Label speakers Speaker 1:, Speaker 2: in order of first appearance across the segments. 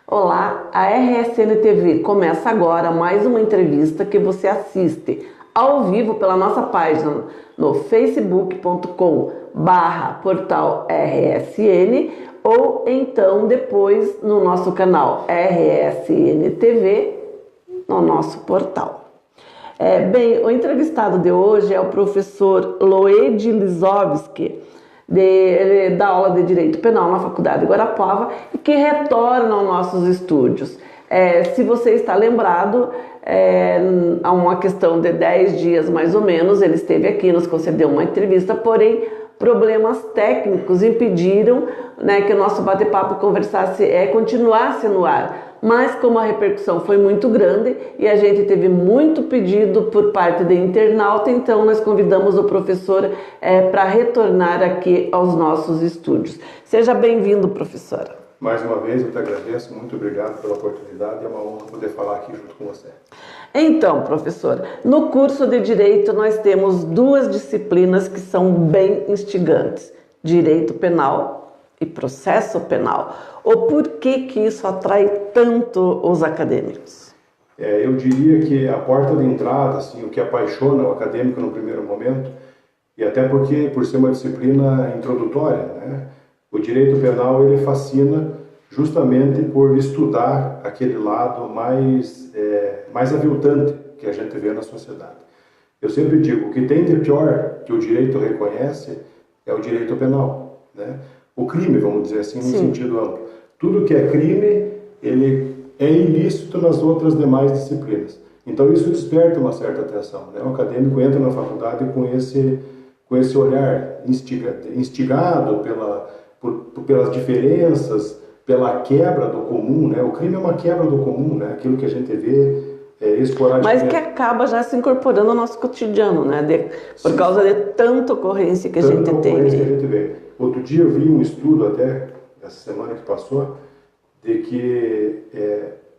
Speaker 1: Olá, a RSN TV começa agora mais uma entrevista que você assiste ao vivo pela nossa página no facebook.com/portal RSN ou então depois no nosso canal RSN TV no nosso portal. O entrevistado de hoje é o professor Loedi Lisowski. Ele dá aula de Direito Penal na Faculdade de Guarapuava e que retorna aos nossos estúdios. Se você está lembrado, há uma questão de 10 dias mais ou menos, ele esteve aqui, nos concedeu uma entrevista, porém problemas técnicos impediram, que o nosso bate-papo continuasse no ar. Mas como a repercussão foi muito grande e a gente teve muito pedido por parte de internauta, então nós convidamos o professor para retornar aqui aos nossos estúdios. Seja bem-vindo, professora.
Speaker 2: Mais uma vez, eu te agradeço, muito obrigado pela oportunidade, é uma honra poder falar aqui junto com você.
Speaker 1: Então, professora, no curso de Direito nós temos duas disciplinas que são bem instigantes: Direito Penal e Processo Penal. O porquê que isso atrai tanto os acadêmicos?
Speaker 2: Eu diria que a porta de entrada, assim, o que apaixona o acadêmico no primeiro momento, e até porque, por ser uma disciplina introdutória, o direito penal ele fascina justamente por estudar aquele lado mais aviltante que a gente vê na sociedade. Eu sempre digo, o que tem de pior que o direito reconhece é o direito penal, O crime, vamos dizer assim, no sentido amplo. Tudo que é crime, ele é ilícito nas outras demais disciplinas. Então isso desperta uma certa atenção. O acadêmico entra na faculdade com esse olhar instigado pelas diferenças, pela quebra do comum. O crime é uma quebra do comum, aquilo que a gente vê esporadicamente.
Speaker 1: Mas que acaba já se incorporando ao nosso cotidiano, por causa de tanta ocorrência que a gente tem.
Speaker 2: Outro dia eu vi um estudo, até essa semana que passou, de que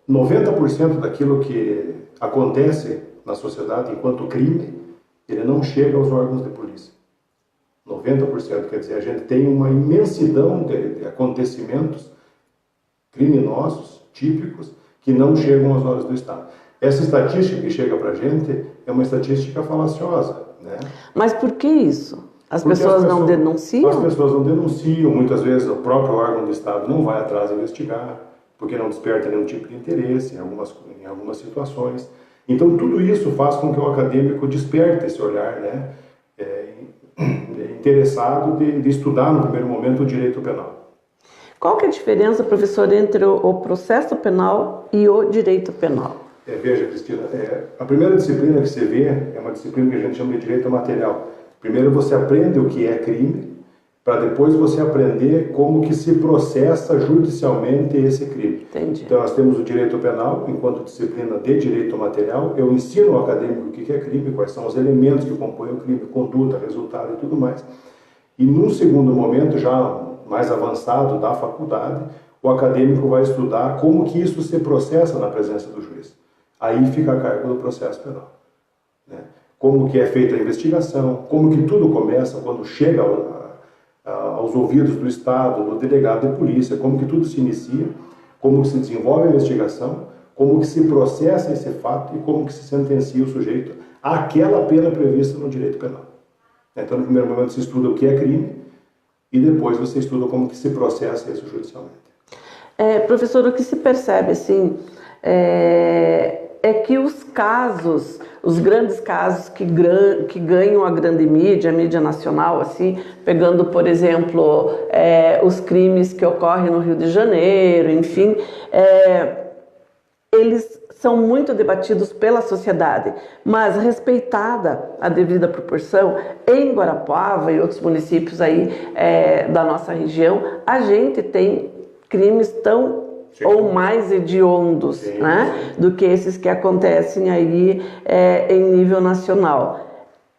Speaker 2: 90% daquilo que acontece na sociedade enquanto crime, ele não chega aos órgãos de polícia. 90%, quer dizer, a gente tem uma imensidão de acontecimentos criminosos, típicos, que não chegam aos olhos do Estado. Essa estatística que chega para a gente é uma estatística falaciosa.
Speaker 1: Mas por que isso? As pessoas não denunciam?
Speaker 2: As pessoas não denunciam, muitas vezes o próprio órgão do Estado não vai atrás de investigar, porque não desperta nenhum tipo de interesse em algumas situações. Então tudo isso faz com que o acadêmico desperte esse olhar interessado de estudar no primeiro momento o direito penal.
Speaker 1: Qual que é a diferença, professor, entre o processo penal e o direito penal?
Speaker 2: Veja, Cristina, a primeira disciplina que você vê é uma disciplina que a gente chama de direito material. Primeiro você aprende o que é crime, para depois você aprender como que se processa judicialmente esse crime.
Speaker 1: Entendi.
Speaker 2: Então nós temos o direito penal enquanto disciplina de direito material. Eu ensino ao acadêmico o que é crime, quais são os elementos que compõem o crime, conduta, resultado e tudo mais. E num segundo momento, já mais avançado da faculdade, o acadêmico vai estudar como que isso se processa na presença do juiz. Aí fica a cargo do processo penal. Como que é feita a investigação, como que tudo começa quando chega aos ouvidos do Estado, do delegado de polícia, como que tudo se inicia, como que se desenvolve a investigação, como que se processa esse fato e como que se sentencia o sujeito àquela pena prevista no direito penal. Então, no primeiro momento, você estuda o que é crime e depois você estuda como que se processa isso judicialmente.
Speaker 1: Professor, o que se percebe, assim, é que os grandes casos que ganham a grande mídia, a mídia nacional, assim, pegando, por exemplo, os crimes que ocorrem no Rio de Janeiro, enfim, eles são muito debatidos pela sociedade, mas respeitada a devida proporção, em Guarapuava e outros municípios aí da nossa região, a gente tem crimes tão ou mais hediondos, do que esses que acontecem aí em nível nacional.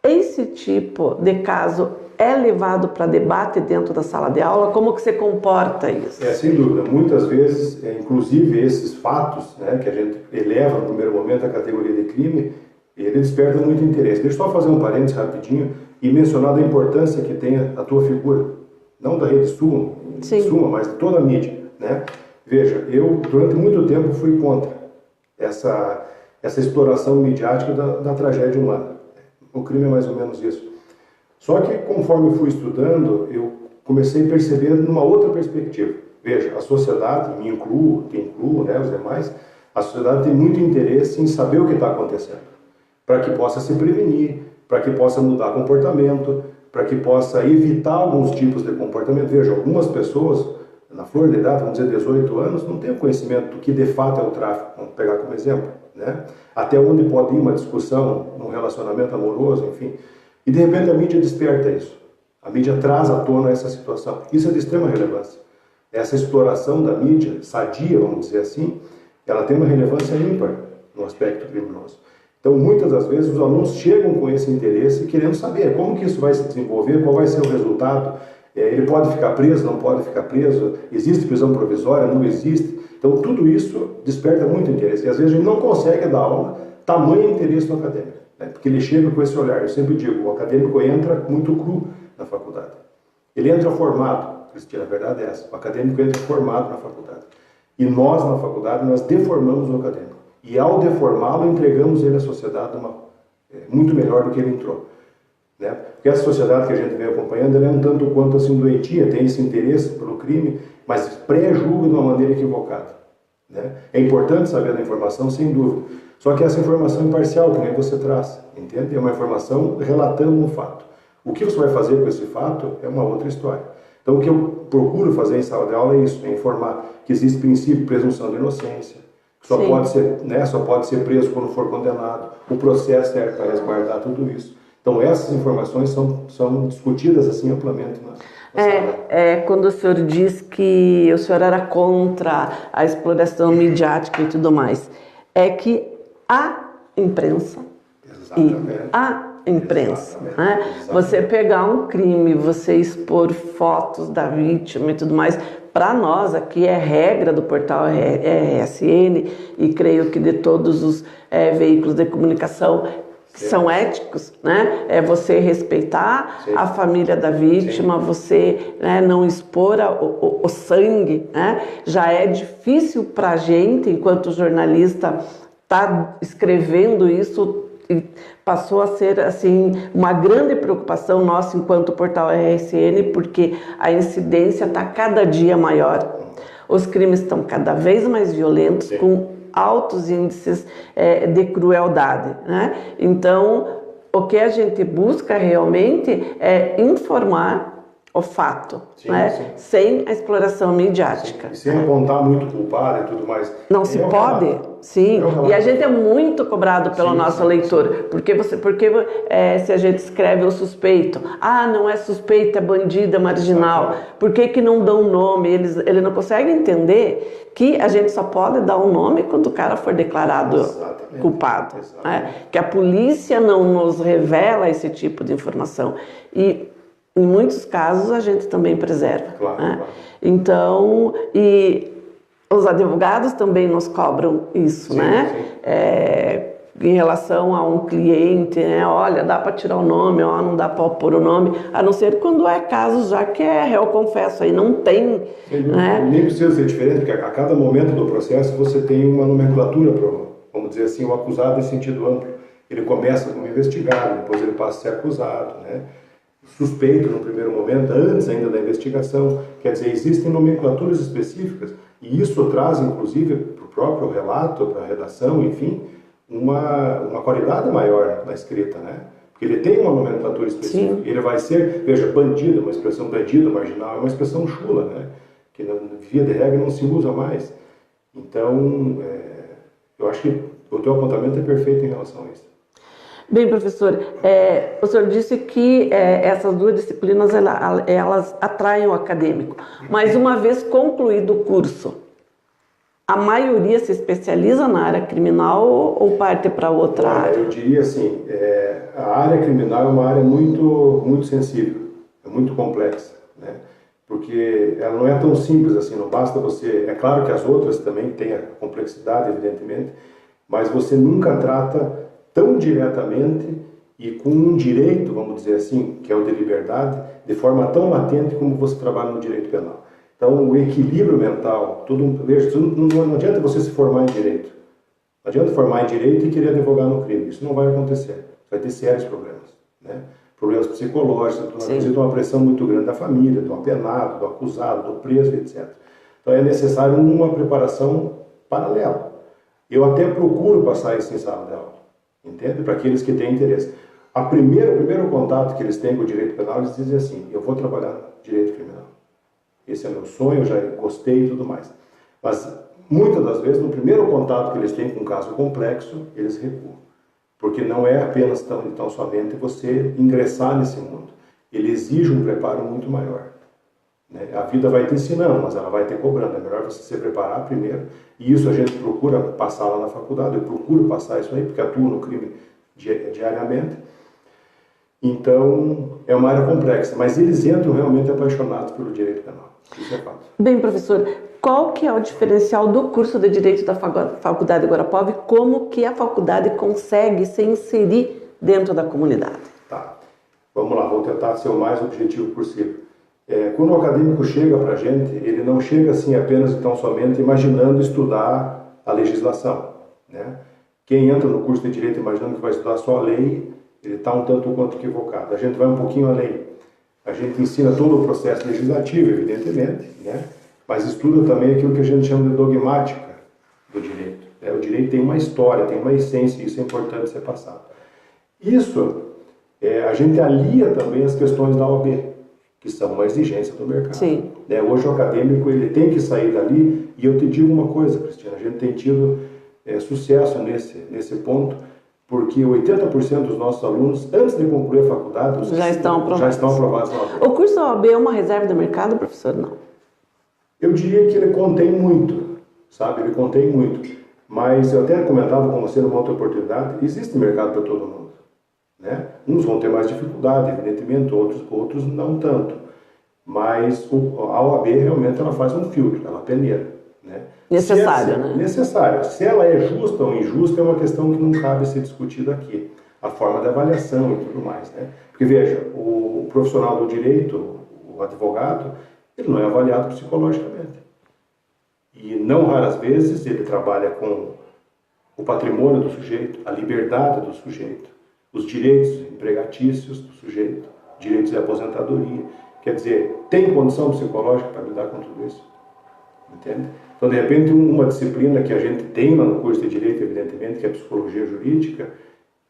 Speaker 1: Esse tipo de caso é levado para debate dentro da sala de aula? Como que você comporta isso?
Speaker 2: Sem dúvida. Muitas vezes, inclusive esses fatos, que a gente eleva no primeiro momento à categoria de crime, ele desperta muito interesse. Deixa eu só fazer um parênteses rapidinho e mencionar a importância que tem a tua figura. Não da rede Suma, mas de toda a mídia. Veja, eu durante muito tempo fui contra essa exploração midiática da tragédia humana. O crime é mais ou menos isso. Só que conforme eu fui estudando, eu comecei a perceber numa outra perspectiva. Veja, a sociedade, me incluo, te incluo, né, os demais, a sociedade tem muito interesse em saber o que está acontecendo, para que possa se prevenir, para que possa mudar comportamento, para que possa evitar alguns tipos de comportamento. Veja, algumas pessoas, na flor da idade, vamos dizer 18 anos, não têm o conhecimento do que de fato é o tráfico, vamos pegar como exemplo, né? Até onde pode ir uma discussão, num relacionamento amoroso, enfim. E de repente a mídia desperta isso. A mídia traz à tona essa situação. Isso é de extrema relevância. Essa exploração da mídia, sadia, vamos dizer assim, ela tem uma relevância ímpar no aspecto criminoso. Então, muitas das vezes, os alunos chegam com esse interesse, querendo saber como que isso vai se desenvolver, qual vai ser o resultado, ele pode ficar preso, não pode ficar preso, existe prisão provisória, não existe. Então, tudo isso desperta muito interesse. E, às vezes, a gente não consegue dar aula, tamanho interesse no acadêmico, né? Porque ele chega com esse olhar. Eu sempre digo, o acadêmico entra muito cru na faculdade. Ele entra formado, Cristina, a verdade é essa. O acadêmico entra formado na faculdade. E nós, na faculdade, nós deformamos o acadêmico. E ao deformá-lo, entregamos ele à sociedade muito melhor do que ele entrou. Né? Porque essa sociedade que a gente vem acompanhando, ela é um tanto quanto assim doentia, tem esse interesse pelo crime, mas pré-julga de uma maneira equivocada. Né? É importante saber da informação, sem dúvida. Só que essa informação imparcial, que nem você traz, entende? É uma informação relatando um fato. O que você vai fazer com esse fato é uma outra história. Então, o que eu procuro fazer em sala de aula é isso, é informar que existe princípio de presunção de inocência, que só pode ser preso quando for condenado, o processo serve para resguardar tudo isso. Então, essas informações são discutidas assim amplamente na sala.
Speaker 1: Quando o senhor diz que o senhor era contra a exploração midiática e tudo mais, é que a imprensa né? Você pegar um crime, você expor fotos da vítima e tudo mais, para nós aqui é regra do portal RSN e creio que de todos os veículos de comunicação que são éticos, né? É você respeitar a família da vítima, você, né, não expor o sangue, né? Já é difícil para a gente, enquanto jornalista, tá escrevendo isso. E passou a ser assim uma grande preocupação nossa enquanto portal RSN, porque a incidência está cada dia maior. Os crimes estão cada vez mais violentos, com altos índices de crueldade, né? Então, o que a gente busca realmente é informar o fato, né? Sem a exploração midiática.
Speaker 2: E sem apontar muito culpado e tudo mais.
Speaker 1: Não se pode, sim. E a gente é muito cobrado pelo nosso leitor. Porque se a gente escreve o suspeito, não é suspeito, é bandido, é marginal. Por que não dão um nome? Ele não consegue entender que a gente só pode dar um nome quando o cara for declarado culpado. Né? Que a polícia não nos revela esse tipo de informação. E em muitos casos a gente também preserva. Claro. Então, e os advogados também nos cobram isso, né? Em relação a um cliente, né? Olha, dá para tirar o nome, não dá para pôr o nome, a não ser quando é caso já que é réu confesso, aí não tem. Né?
Speaker 2: Nem precisa ser diferente, porque a cada momento do processo você tem uma nomenclatura, vamos dizer assim, o acusado em sentido amplo. Ele começa como investigado, depois ele passa a ser acusado, né? Suspeito no primeiro momento, antes ainda da investigação. Quer dizer, existem nomenclaturas específicas e isso traz, inclusive, para o próprio relato, para a redação, enfim, uma qualidade maior na escrita, né? Porque ele tem uma nomenclatura específica. Sim. Ele vai ser, veja, bandido, uma expressão bandido, marginal, é uma expressão chula, né? Que, via de regra, não se usa mais. Então, eu acho que o teu apontamento é perfeito em relação a isso.
Speaker 1: Bem, professor, o senhor disse que essas duas disciplinas elas atraem o acadêmico, mas uma vez concluído o curso, a maioria se especializa na área criminal ou parte para outra área?
Speaker 2: Eu diria assim, a área criminal é uma área muito, muito sensível, é muito complexa, né? Porque ela não é tão simples assim, não basta você... É claro que as outras também têm a complexidade, evidentemente, mas você nunca trata tão diretamente e com um direito, vamos dizer assim, que é o de liberdade, de forma tão latente como você trabalha no direito penal. Então, o equilíbrio mental, veja, não adianta você se formar em direito. Não adianta formar em direito e querer advogar no crime. Isso não vai acontecer. Você vai ter sérios problemas, né? Problemas psicológicos, de uma pressão muito grande da família, do apenado, do acusado, do preso, etc. Então, é necessário uma preparação paralela. Eu até procuro passar isso em sala de aula, entende? Para aqueles que têm interesse. O primeiro contato que eles têm com o direito penal, eles dizem assim: eu vou trabalhar no direito criminal. Esse é meu sonho, eu já gostei e tudo mais. Mas, muitas das vezes, no primeiro contato que eles têm com um caso complexo, eles recuam. Porque não é apenas tão somente você ingressar nesse mundo. Ele exige um preparo muito maior. Né? A vida vai te ensinando, mas ela vai te cobrando. É melhor você se preparar primeiro. E isso a gente procura passar lá na faculdade. Eu procuro passar isso aí, porque atuo no crime diariamente. Então, é uma área complexa. Mas eles entram realmente apaixonados pelo direito penal. Isso é fato.
Speaker 1: Bem, professor, qual que é o diferencial do curso de Direito da Faculdade Guarapuava e como que a faculdade consegue se inserir dentro da comunidade?
Speaker 2: Tá. Vamos lá, vou tentar ser o mais objetivo possível. Quando o acadêmico chega para a gente, ele não chega assim apenas e tão somente imaginando estudar a legislação, né? Quem entra no curso de Direito imaginando que vai estudar só a lei, ele está um tanto quanto equivocado. A gente vai um pouquinho além. A gente ensina todo o processo legislativo, evidentemente, né? Mas estuda também aquilo que a gente chama de dogmática do direito. O direito tem uma história, tem uma essência, e isso é importante ser passado. Isso, a gente alia também as questões da OAB, que são uma exigência do mercado.
Speaker 1: Sim.
Speaker 2: Hoje o acadêmico ele tem que sair dali, e eu te digo uma coisa, Cristina, a gente tem tido sucesso nesse ponto, porque 80% dos nossos alunos, antes de concluir a faculdade,
Speaker 1: já estão aprovados
Speaker 2: na OAB.
Speaker 1: O curso da OAB é uma reserva do mercado, professor? Não.
Speaker 2: Eu diria que ele contém muito, sabe? Ele contém muito. Mas eu até comentava com você numa outra oportunidade, existe mercado para todo mundo, né? Uns vão ter mais dificuldade, evidentemente, outros não tanto. Mas a OAB realmente ela faz um filtro, ela peneira, né?
Speaker 1: Necessário, né?
Speaker 2: Necessário. Se ela é justa ou injusta é uma questão que não cabe ser discutida aqui. A forma de avaliação e tudo mais, né? Porque veja, o profissional do direito, o advogado, ele não é avaliado psicologicamente. E não raras vezes ele trabalha com o patrimônio do sujeito, a liberdade do sujeito, os direitos empregatícios do sujeito, direitos de aposentadoria. Quer dizer, tem condição psicológica para lidar com tudo isso? Entende? Então, de repente, uma disciplina que a gente tem lá no curso de Direito, evidentemente, que é a Psicologia Jurídica,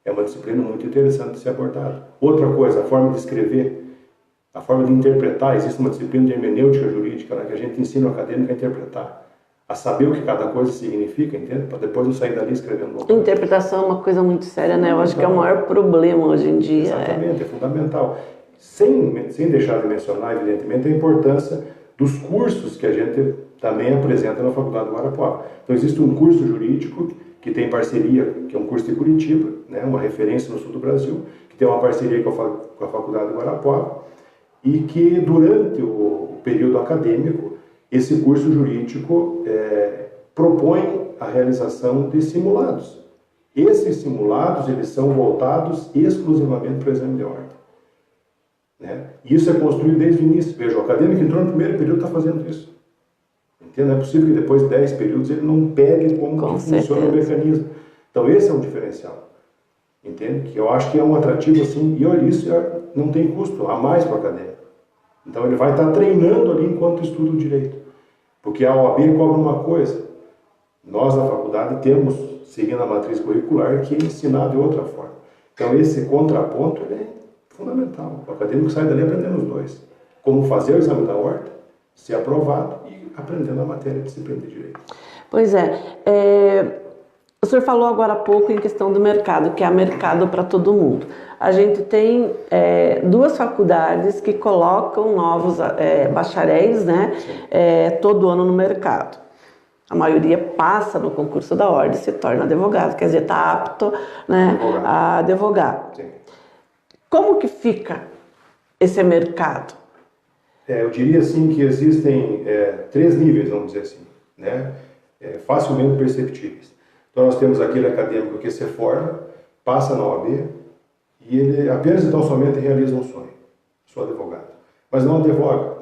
Speaker 2: é uma disciplina muito interessante de ser abordada. Outra coisa, a forma de escrever, a forma de interpretar. Existe uma disciplina de hermenêutica jurídica, né, que a gente ensina o acadêmico a interpretar, a saber o que cada coisa significa, entende? Para depois não sair dali escrevendo.
Speaker 1: Interpretação é uma coisa muito séria, né? Eu acho que é o maior problema hoje em dia.
Speaker 2: Exatamente, é fundamental. Sem deixar de mencionar, evidentemente, a importância dos cursos que a gente também apresenta na Faculdade Guarapuava. Então, existe um curso jurídico que tem parceria, que é um curso de Curitiba, né, uma referência no sul do Brasil, que tem uma parceria com a Faculdade Guarapuava, e que durante o período acadêmico, esse curso jurídico propõe a realização de simulados. Esses simulados eles são voltados exclusivamente para o exame de ordem, né? E isso é construído desde o início. Veja, o acadêmico entrou no primeiro período está fazendo isso. Entende? Não é possível que depois de 10 períodos ele não pegue como que funciona o mecanismo. Então esse é um diferencial. Entende? Que eu acho que é um atrativo assim, e olha, isso não tem custo a mais para o acadêmico. Então ele vai estar treinando ali enquanto estuda o direito. Porque a OAB cobra uma coisa. Nós na faculdade temos, seguindo a matriz curricular, que é ensinado de outra forma. Então esse contraponto ele é fundamental. O acadêmico sai dali aprendendo os dois. Como fazer o exame da ordem, ser aprovado e aprendendo a matéria de disciplina de direito.
Speaker 1: Pois o senhor falou agora há pouco em questão do mercado, que há mercado para todo mundo. A gente tem duas faculdades que colocam novos bacharéis, né, todo ano no mercado. A maioria passa no concurso da ordem, se torna advogado, quer dizer, está apto, né, a advogar.
Speaker 2: Sim.
Speaker 1: Como que fica esse mercado?
Speaker 2: Eu diria assim que existem 3 níveis, vamos dizer assim, né, facilmente perceptíveis. Então nós temos aquele acadêmico que se forma, passa na OAB e ele apenas então somente realiza um sonho, sou advogado. Mas não advoga,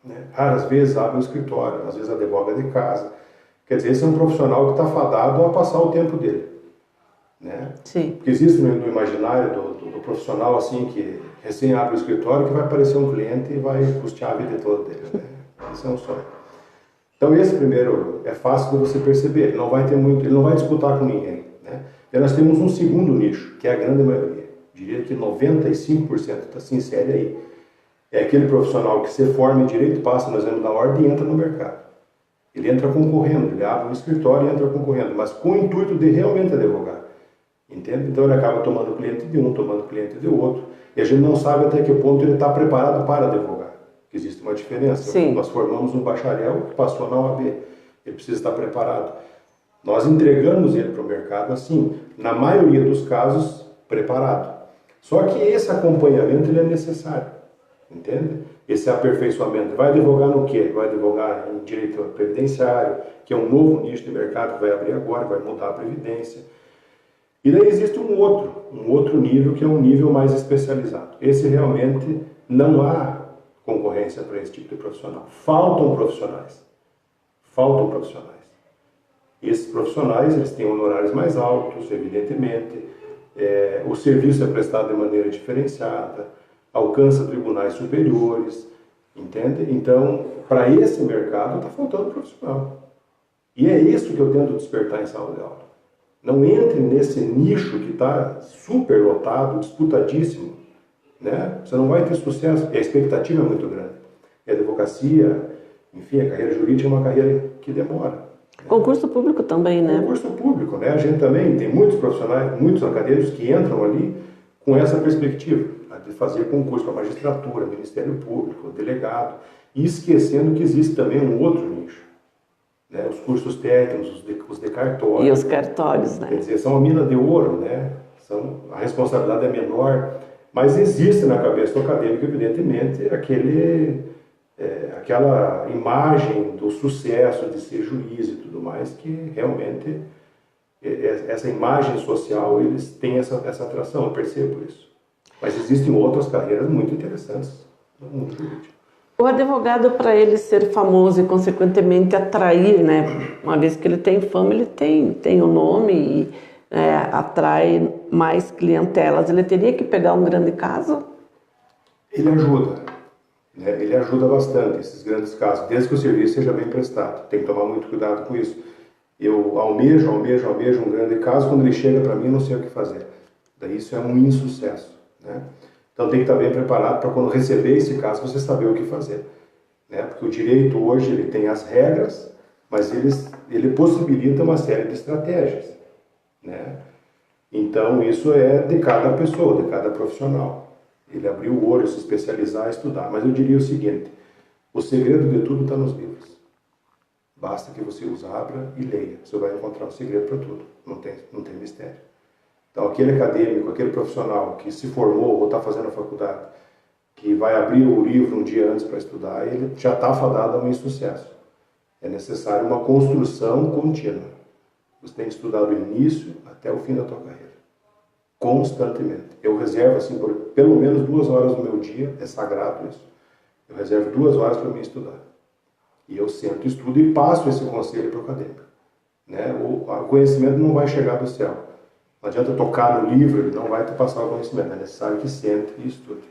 Speaker 2: né? Raras vezes abre um escritório, às vezes advoga de casa. Quer dizer, esse é um profissional que está fadado a passar o tempo dele, né?
Speaker 1: Sim.
Speaker 2: Porque existe no imaginário do profissional assim que recém abre o escritório que vai aparecer um cliente e vai custear a vida toda dele, né? Esse é um sonho. Então esse primeiro é fácil de você perceber, ele não vai ter muito, ele não vai disputar com ninguém, né? E nós temos um segundo nicho, que é a grande maioria. Eu diria que 95% se insere aí. É aquele profissional que se forma em direito, passa no exame da ordem e entra no mercado. Ele entra concorrendo, ele abre um escritório e entra concorrendo, mas com o intuito de realmente advogar. Entende? Então ele acaba tomando cliente de um, tomando cliente de outro, e a gente não sabe até que ponto ele está preparado para advogar. Que existe uma diferença.
Speaker 1: Sim.
Speaker 2: Nós formamos um bacharel que passou na OAB, ele precisa estar preparado. Nós entregamos ele para o mercado assim, na maioria dos casos, preparado. Só que esse acompanhamento ele é necessário, entende? Esse aperfeiçoamento. Vai advogar no quê? Vai advogar em direito previdenciário, que é um novo nicho de mercado que vai abrir agora, vai mudar a previdência. E daí existe um outro nível, que é um nível mais especializado. Esse realmente não há concorrência para esse tipo de profissional. Faltam profissionais. Faltam profissionais. Esses profissionais, eles têm honorários mais altos, evidentemente. O serviço é prestado de maneira diferenciada, alcança tribunais superiores, entende? Então, para esse mercado está faltando profissional. E é isso que eu tento despertar em sala de aula. Não entre nesse nicho que está super lotado, disputadíssimo, né? Você não vai ter sucesso, e a expectativa é muito grande. E a advocacia, enfim, a carreira jurídica é uma carreira que demora.
Speaker 1: Concurso público também, né?
Speaker 2: Concurso público, né? A gente também tem muitos profissionais, muitos acadêmicos que entram ali com essa perspectiva, de fazer concurso para magistratura, Ministério Público, delegado, e esquecendo que existe também um outro nicho, né? Os cursos técnicos, os de cartório.
Speaker 1: E os cartórios, né?
Speaker 2: Quer dizer, são uma mina de ouro, né? A responsabilidade é menor, mas existe na cabeça do acadêmico, evidentemente, aquela imagem do sucesso de ser juiz e tudo mais, que realmente essa imagem social, eles têm essa atração, eu percebo isso. Mas existem outras carreiras muito interessantes no mundo jurídico.
Speaker 1: O advogado, para ele ser famoso e, consequentemente, atrair, né? Uma vez que ele tem fama, ele tem o nome e atrai mais clientelas. Ele teria que pegar um grande caso?
Speaker 2: Ele ajuda. Né? Ele ajuda bastante esses grandes casos, desde que o serviço seja bem prestado. Tem que tomar muito cuidado com isso. Eu almejo um grande caso, quando ele chega para mim, não sei o que fazer. Daí isso é um insucesso, né? Então tem que estar bem preparado para quando receber esse caso, você saber o que fazer, né? Porque o direito hoje ele tem as regras, mas ele possibilita uma série de estratégias, né? Então isso é de cada pessoa, de cada profissional. Ele abrir o olho, se especializar, estudar. Mas eu diria o seguinte, o segredo de tudo está nos livros. Basta que você os abra e leia. Você vai encontrar o segredo para tudo. Não tem mistério. Então, aquele acadêmico, aquele profissional que se formou ou está fazendo a faculdade, que vai abrir o livro um dia antes para estudar, ele já está fadado a um insucesso. É necessário uma construção contínua. Você tem que estudar do início até o fim da tua carreira. Constantemente. Eu reservo, assim, por pelo menos 2 horas do meu dia, é sagrado isso. Eu reservo 2 horas para mim estudar. E eu sento, estudo e passo esse conselho para o acadêmico. Né? O conhecimento não vai chegar do céu. Não adianta tocar no livro, ele não vai te passar o conhecimento. É necessário que sente e estude.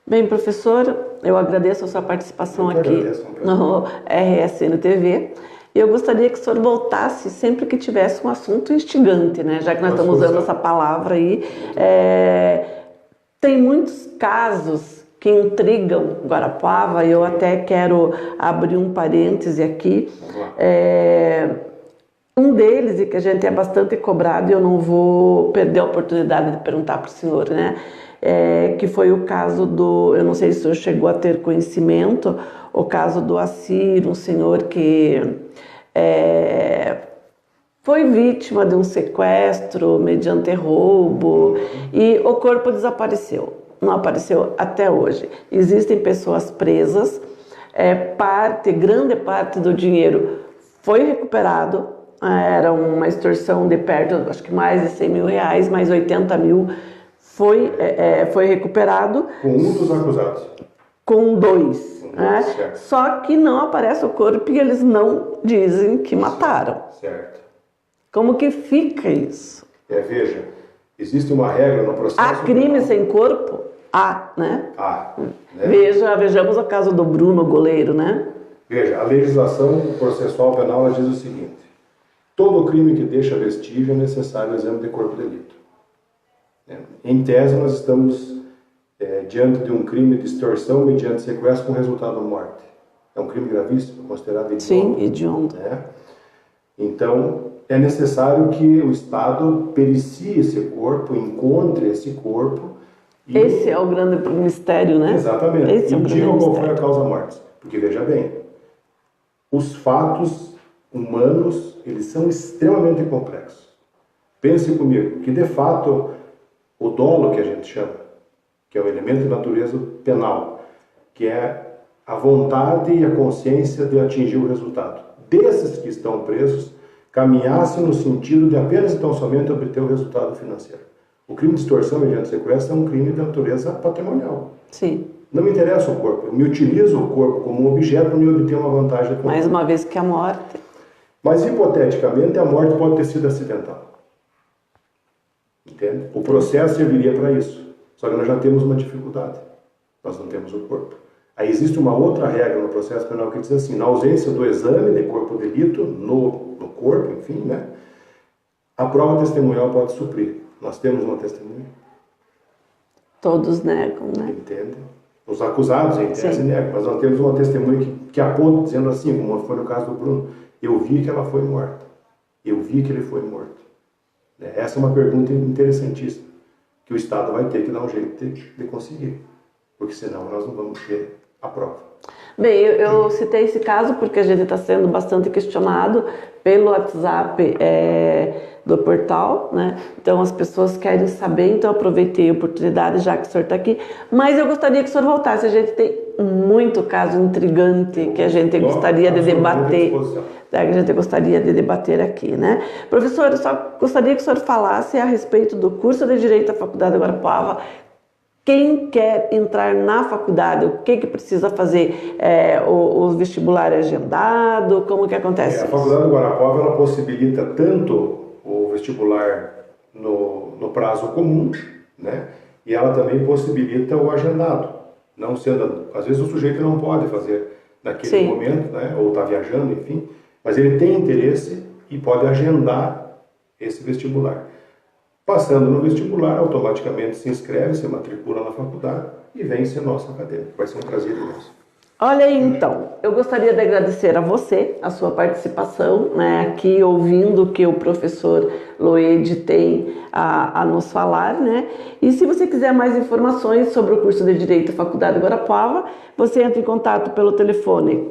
Speaker 1: Bem, professor, eu agradeço a sua participação aqui no RSN TV. E eu gostaria que o senhor voltasse sempre que tivesse um assunto instigante, né? Já que nós estamos usando essa palavra aí. Tem muitos casos que intrigam Guarapuava, e eu até quero abrir um parêntese aqui. Um deles, e que a gente é bastante cobrado, e eu não vou perder a oportunidade de perguntar para o senhor, né? Que foi o caso eu não sei se o senhor chegou a ter conhecimento, o caso do Assir, um senhor que foi vítima de um sequestro mediante roubo, e o corpo desapareceu. Não apareceu até hoje. Existem pessoas presas, grande parte do dinheiro foi recuperado, era uma extorsão de perto, acho que mais de 100 mil reais, mais 80 mil foi recuperado.
Speaker 2: Com um dos acusados.
Speaker 1: com 2. Né? Só que não aparece o corpo e eles não dizem que mataram.
Speaker 2: Certo.
Speaker 1: Como que fica isso?
Speaker 2: Veja, existe uma regra no processo...
Speaker 1: Há crime sem corpo? Há, né?
Speaker 2: Há. Né?
Speaker 1: Vejamos o caso do Bruno, goleiro, né?
Speaker 2: Veja, a legislação processual penal ela diz o seguinte: todo crime que deixa vestígio é necessário o exame de corpo de delito. Em tese, nós estamos diante de um crime de extorsão mediante sequestro com resultado da morte. É um crime gravíssimo, considerado hediondo.
Speaker 1: Sim, hediondo.
Speaker 2: Né? Então, é necessário que o Estado pericie esse corpo, encontre esse corpo.
Speaker 1: Esse é o grande mistério, né?
Speaker 2: Exatamente.
Speaker 1: Esse é o grande
Speaker 2: diga qual foi a
Speaker 1: mistério.
Speaker 2: causa-morte. Porque, veja bem, os fatos humanos, eles são extremamente complexos. Pense comigo, que de fato, o dolo que a gente chama, que é o elemento de natureza penal, que é a vontade e a consciência de atingir o resultado, desses que estão presos, caminhasse no sentido de apenas e tão somente obter o resultado financeiro. O crime de extorsão mediante sequestro é um crime de natureza patrimonial.
Speaker 1: Sim.
Speaker 2: Não me interessa o corpo, eu me utilizo o corpo como um objeto para me obter uma vantagem econômica.
Speaker 1: Mais uma vez que a morte...
Speaker 2: Mas, hipoteticamente, a morte pode ter sido acidental. Entende? O processo serviria para isso. Só que nós já temos uma dificuldade. Nós não temos o corpo. Aí existe uma outra regra no processo penal que diz assim: na ausência do exame de corpo de delito, no corpo, enfim, né, a prova testemunhal pode suprir. Nós temos uma testemunha.
Speaker 1: Todos negam, né?
Speaker 2: Entende? Os acusados, em tese, negam. Mas nós temos uma testemunha que aponta, dizendo assim, como foi no caso do Bruno: eu vi que ela foi morta. Eu vi que ele foi morto. Essa é uma pergunta interessantíssima, que o Estado vai ter que dar um jeito de conseguir. Porque senão nós não vamos ter a prova.
Speaker 1: Bem, eu citei esse caso porque a gente está sendo bastante questionado pelo WhatsApp do portal, né? Então as pessoas querem saber, então aproveitei a oportunidade já que o senhor está aqui. Mas eu gostaria que o senhor voltasse, a gente tem muito caso intrigante que a gente gostaria de debater. Que a gente gostaria de debater aqui, né? Professor, eu só gostaria que o senhor falasse a respeito do curso de Direito da Faculdade de Guarapuava. Quem quer entrar na faculdade, o que precisa fazer? O vestibular é agendado? Como que acontece?
Speaker 2: A Faculdade de Guarapuava ela possibilita tanto o vestibular no prazo comum, né? E ela também possibilita o agendado. Não sendo, às vezes o sujeito não pode fazer naquele momento, né? Ou está viajando, enfim. Mas ele tem interesse e pode agendar esse vestibular. Passando no vestibular, automaticamente se inscreve, se matricula na faculdade e vem ser nosso acadêmico. Vai ser um prazer imenso.
Speaker 1: Olha aí, então, eu gostaria de agradecer a você, a sua participação, né, aqui ouvindo o que o professor Loed tem a nos falar, né? E se você quiser mais informações sobre o curso de Direito da Faculdade de Guarapuava, você entra em contato pelo telefone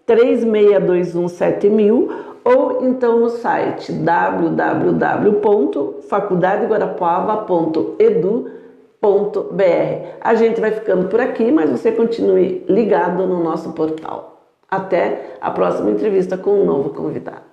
Speaker 1: 42-3621-7000 ou então no site www.faculdadeguarapuava.edu.br. A gente vai ficando por aqui, mas você continue ligado no nosso portal. Até a próxima entrevista com um novo convidado.